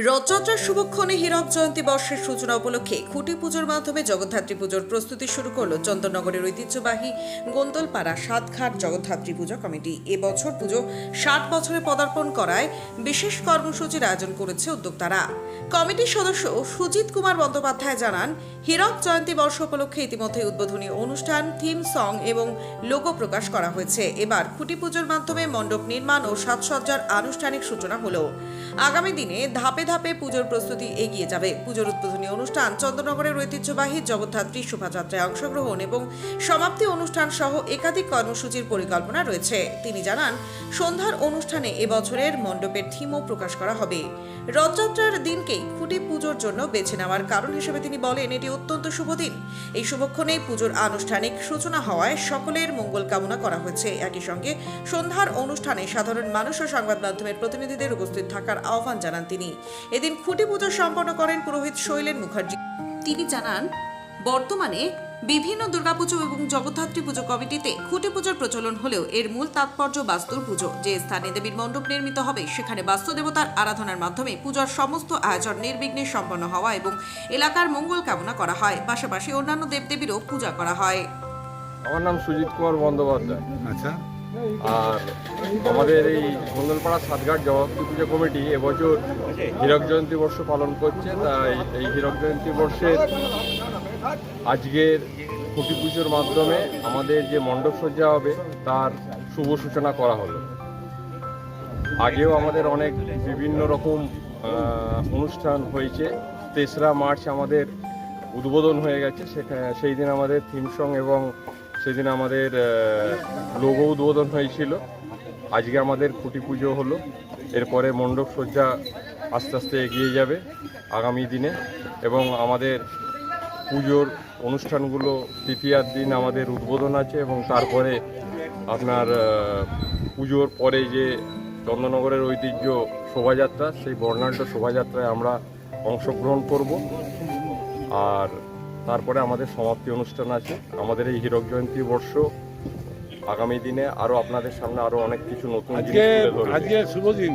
রথযাত্রার শুভক্ষণে হীরক জয়ন্তী বর্ষের সূচনা উপলক্ষে খুঁটি পুজোর মাধ্যমে জগদ্ধাত্রী পুজোর প্রস্তুতি শুরু করল চন্দননগরের ঐতিহ্যবাহী গোন্দলপাড়া সাতঘাট জগদ্ধাত্রী পুজো কমিটি। এবছর পুজো 60 বছরে পদার্পণ করায় বিশেষ কর্মসূচির আয়োজন করেছে উদ্যোক্তারা। কমিটির সদস্য সুজিত কুমার বন্দ্যোপাধ্যায় জানান, হীরক জয়ন্তী বর্ষ উপলক্ষে ইতিমধ্যে উদ্বোধনী অনুষ্ঠান, থিম সং এবং লোগো প্রকাশ করা হয়েছে। এবার খুঁটি পুজোর মাধ্যমে মণ্ডপ নির্মাণ ও সাজসজ্জার আনুষ্ঠানিক সূচনা হলো। আগামী দিনে ধাপে ধাপে পুজোর প্রস্তুতি এগিয়ে যাবে। পুজোর উদ্বোধনী অনুষ্ঠান, চন্দননগরের ঐতিহ্যবাহী জগদ্ধাত্রী শোভাযাত্রায় অংশগ্রহণ এবং সমাপ্তি অনুষ্ঠান সহ একাধিক কর্মসূচির পরিকল্পনা রয়েছে। তিনি জানান, সন্ধ্যার অনুষ্ঠানে এবছরের মণ্ডপের থিমও প্রকাশ করা হবে। রথযাত্রার দিনকেই খুঁটি পুজোর জন্য বেছে নেওয়ার কারণ হিসেবে তিনি বলেন, এটি অত্যন্ত শুভ দিন। এই শুভক্ষণে পুজোর আনুষ্ঠানিক সূচনা হওয়ায় সকলের মঙ্গল কামনা করা হয়েছে। একই সঙ্গে সন্ধ্যার অনুষ্ঠানে সাধারণ মানুষ ও সংবাদ মাধ্যমের প্রতিনিধিদের উপস্থিত থাকার আহ্বান জানান তিনি। এদিন খুঁটি পুজো সম্পন্ন করেন পুরোহিত শৈলেন মুখার্জি। তিনি জানান, বর্তমানে বিভিন্ন দুর্গাপুজো এবং জগদ্ধাত্রী পুজো কমিটিতে খুঁটি পুজোর প্রচলন হলেও এর মূল তাৎপর্য বাস্তুর পুজো। যে স্থানে দেবীর মণ্ডপ নির্মিত হবে সেখানে বাস্তু দেবতার আরাধনার মাধ্যমে পূজার সমস্ত আয়োজন নির্বিঘ্নে সম্পন্ন হওয়া এবং এলাকার মঙ্গল কামনা করা হয়। পাশাপাশি অন্যান্য দেবদেবীরও পূজা করা হয়। আমার নাম সুজিত কুমার বন্দ্যোপাধ্যায়। আচ্ছা, আর আমাদের এই গোন্দলপাড়া সাতঘাট জগদ্ধাত্রী পুজো কমিটি এবছর হীরক জয়ন্তী বর্ষ পালন করছে। তাই এই হীরক জয়ন্তী বর্ষের আজকের খুঁটি পুজোর মাধ্যমে আমাদের যে মণ্ডপ সজ্জা হবে তার শুভ সূচনা করা হলো। আগেও আমাদের অনেক বিভিন্ন রকম অনুষ্ঠান হয়েছে। 3রা মার্চ আমাদের উদ্বোধন হয়ে গেছে। সেই দিন আমাদের থিম সং এবং সেদিন আমাদের লোগো উদ্বোধন হয়েছিল। আজকে আমাদের খুঁটি পুজো হলো। এরপরে মণ্ডপ সজ্জা আস্তে আস্তে এগিয়ে যাবে আগামী দিনে এবং আমাদের পুজোর অনুষ্ঠানগুলো তৃতীয়ার দিন আমাদের উদ্বোধন আছে এবং তারপরে আপনার পুজোর পরে যে চন্দননগরের ঐতিহ্য শোভাযাত্রা, সেই বর্ণাঢ্য শোভাযাত্রায় আমরা অংশগ্রহণ করব। আর তারপরে আমাদের সমাপ্তি অনুষ্ঠান আছে। আমাদের এই হীরক জয়ন্তী বর্ষ আগামী দিনে আরও আপনাদের সামনে আরও অনেক কিছু নতুন আজকে শুভ দিন।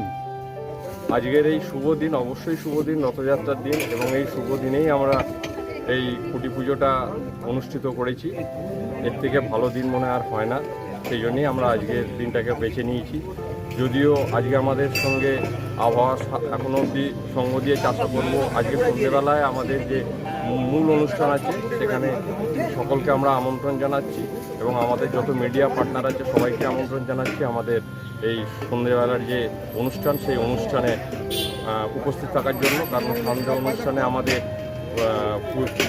আজকের এই শুভ দিন অবশ্যই শুভ দিন, রথযাত্রার দিন, এবং এই শুভ দিনেই আমরা এই খুঁটি পুজোটা অনুষ্ঠিত করেছি। এর থেকে ভালো দিন মনে আর হয় না। সেই জন্যই আমরা আজকের দিনটাকে বেছে নিয়েছি। যদিও আজকে আমাদের সঙ্গে আবহাওয়া এখনও অবধি সঙ্গ দিয়ে চাষা করবো। আজকে সন্ধ্যেবেলায় আমাদের যে মূল অনুষ্ঠান আছে সেখানে সকলকে আমরা আমন্ত্রণ জানাচ্ছি এবং আমাদের যত মিডিয়া পার্টনার আছে সবাইকে আমন্ত্রণ জানাচ্ছি আমাদের এই সন্ধ্যেবেলার যে অনুষ্ঠান সেই অনুষ্ঠানে উপস্থিত থাকার জন্য। কারণ সন্ধ্যা অনুষ্ঠানে আমাদের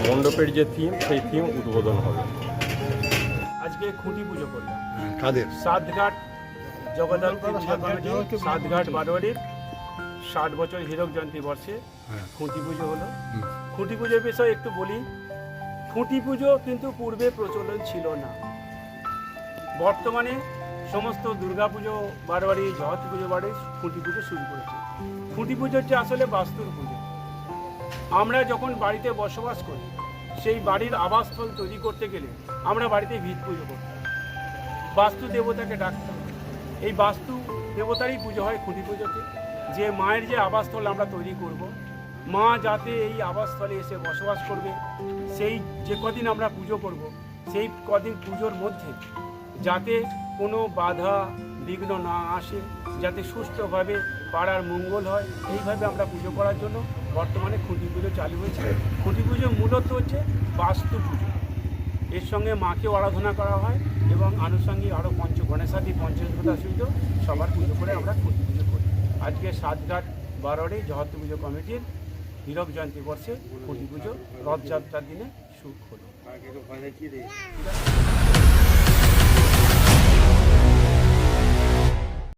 মণ্ডপের যে থিম সেই থিম উদ্বোধন হবে। আজকে খুঁটি পুজো করলাম কাদের? সাতঘাট জগদ্ধাত্রী পুজো কমিটি, সাতঘাট বারোয়ারির 60 বছর হীরক জয়ন্তী বর্ষে খুঁটি পুজো হলো। খুঁটি পুজোর বিষয়ে একটু বলি। খুঁটি পুজো কিন্তু পূর্বে প্রচলন ছিল না। বর্তমানে সমস্ত দুর্গা পুজো বারোয়ারি, জগদ্ধাত্রী পুজো বাড়ি খুঁটি পুজো শুরু করেছে। খুঁটি পুজো হচ্ছে আসলে বাস্তুর পুজো। আমরা যখন বাড়িতে বসবাস করি সেই বাড়ির আবাসস্থল তৈরি করতে গেলে আমরা বাড়িতে ভিত পুজো করতাম, বাস্তু দেবতাকে ডাকতাম। এই বাস্তু দেবতারই পুজো হয় খুঁটি পুজোতে। যে মায়ের যে আবাসস্থল আমরা তৈরি করব, মা যাতে এই আবাসস্থলে এসে বসবাস করবে, সেই যে কদিন আমরা পুজো করব সেই কদিন পুজোর মধ্যে যাতে কোনো বাধা বিঘ্ন না আসে, যাতে সুস্থভাবে পাড়ার মঙ্গল হয়, এইভাবে আমরা পুজো করার জন্য বর্তমানে খুঁটি পুজো চালু হয়েছে। খুঁটি পুজো মূলত হচ্ছে বাস্তু পুজো। এর সঙ্গে মাকেও আরাধনা করা হয় এবং আনুষঙ্গিক আরও গণেশাদি পঞ্চদেবতা সহিত সবার পুজো করে আমরা খুঁটি পুজো করি। আজকে সাতঘাট বারোয়ারি জগদ্ধাত্রী পুজো কমিটির হীরক জয়ন্তী বর্ষে খুঁটি পুজো রথযাত্রার দিনে শুরু হলো।